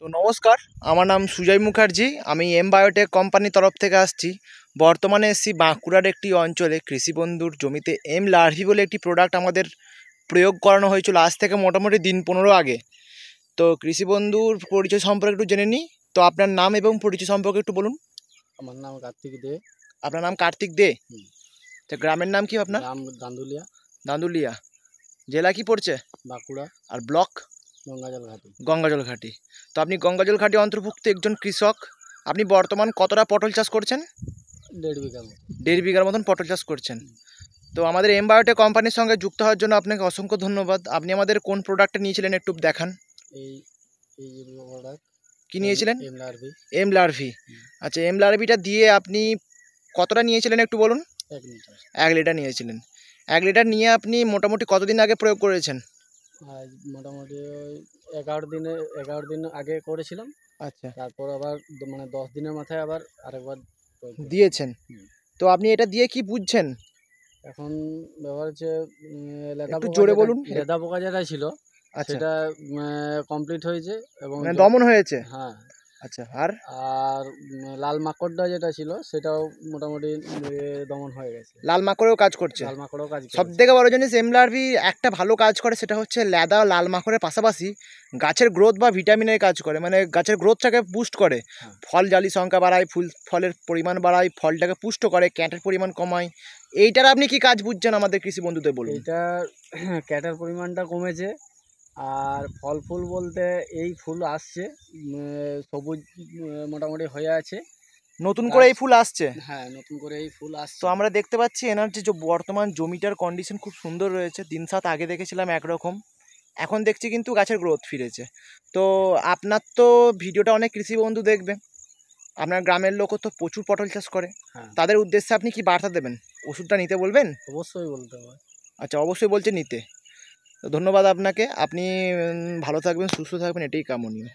তো নমস্কার, আমার নাম সুজয় মুখার্জি। আমি এম বায়োটেক কোম্পানির তরফ থেকে আসছি। বর্তমানে এসছি বাঁকুড়ার একটি অঞ্চলে কৃষি বন্ধুর জমিতে এম লার্ভি বলে একটি প্রোডাক্ট আমাদের প্রয়োগ করানো হয়েছিল আজ থেকে মোটামুটি দিন 15 আগে। তো কৃষি বন্ধুর পরিচয় সম্পর্কে একটু জেনে নিই। তো আপনার নাম এবং পরিচয় সম্পর্কে একটু বলুন। আমার নাম কার্তিক দে। আপনার নাম কার্তিক দে। তো গ্রামের নাম কি আপনার? গ্রাম দান্দুলিয়া, দাঁদুলিয়া। জেলা কি পড়ছে? বাঁকুড়া, আর ব্লক? গঙ্গাজল ঘাটি। গঙ্গাজল ঘাটি। তো আপনি গঙ্গাজল ঘাটি অন্তর্ভুক্ত একজন কৃষক। আপনি বর্তমান কতটা পটল চাষ করছেন? 1.5 বিঘা মতো। 1.5 বিঘার মতন পটল চাষ করছেন। তো আমাদের এম বায়োটেক কোম্পানির সঙ্গে যুক্ত হওয়ার জন্য আপনাকে অসংখ্য ধন্যবাদ। আপনি আমাদের কোন প্রোডাক্টটা নিয়েছিলেন একটু দেখান। এই এই যে প্রোডাক্ট কি নিয়েছিলেন? এম লার্ভি। এম লার্ভি। আচ্ছা, এম লার্ভিটা দিয়ে আপনি কতটা নিয়েছিলেন একটু বলুন। 1 লিটার। 1 লিটার নিয়েছিলেন। 1 লিটার নিয়ে আপনি মোটামুটি কতদিন আগে প্রয়োগ করেছেন? আজ মোটামুটি ওই 11 দিন আগে করেছিলাম। আচ্ছা, তারপর আবার মানে 10 দিনের মাথায় আবার আরেকবার দিয়েছেন। হুম। তো আপনি এটা দিয়ে কি বুঝছেন? এখন ব্যবহার হচ্ছে লেদা একটু পোকা জোরে যেটা বলুন। লেদা পোকা যেটা ছিল আচ্ছা, সেটা কমপ্লিট হয়েছে এবং মানে দমন হয়েছে। হ্যাঁ। আচ্ছা, আর আর লাল মাকড়টা যেটা ছিল সেটাও মোটামুটি দমন হয়ে গেছে। লাল মাকড়েও কাজ করছে। লাল মাকড়ও কাজ সব করেছে। থেকে বড় জিনিস এম লার্ভি একটা ভালো কাজ করে, সেটা হচ্ছে লেদা লাল মাকড়ের পাশাপাশি গাছের গ্রোথ বা ভিটামিনের কাজ করে, মানে গাছের গ্রোথটাকে বুস্ট করে। হ্যাঁ। ফল জালি সংখ্যা বাড়ায়, ফলের পরিমাণ বাড়ায়, ফলটাকে পুষ্ট করে, ক্যাটের পরিমাণ কমায়। এইটার আপনি কি কাজ বুঝছেন আমাদের কৃষি বন্ধুদের বলুন। এইটা ক্যাটার পরিমাণটা কমেছে আর ফল ফুল বলতে এই ফুল আসছে সবুজ মোটামুটি হয়ে আছে। নতুন করে গাছ, এই ফুল আসছে। হ্যাঁ নতুন করে এই ফুল তো আসছে। আমরা দেখতে পাচ্ছি এনার যে বর্তমান জমিটার কন্ডিশন খুব সুন্দর রয়েছে। 3-7 আগে দেখেছিলাম একরকম, এখন দেখছি কিন্তু গাছের গ্রোথ ফিরেছে। তো আপনার তো ভিডিওটা অনেক কৃষি বন্ধু দেখবে, আপনার গ্রামের লোকও তো প্রচুর পটল চাষ করে। হ্যাঁ, তাদের উদ্দেশ্যে আপনি কি বার্তা দেবেন? ওষুধটা নিতে বলবেন? অবশ্যই বলতে হবে। আচ্ছা, অবশ্যই বলছে নিতে। তো ধন্যবাদ আপনাকে। আপনি ভালো থাকবেন, সুস্থ থাকবেন, এটাই কামনীয়।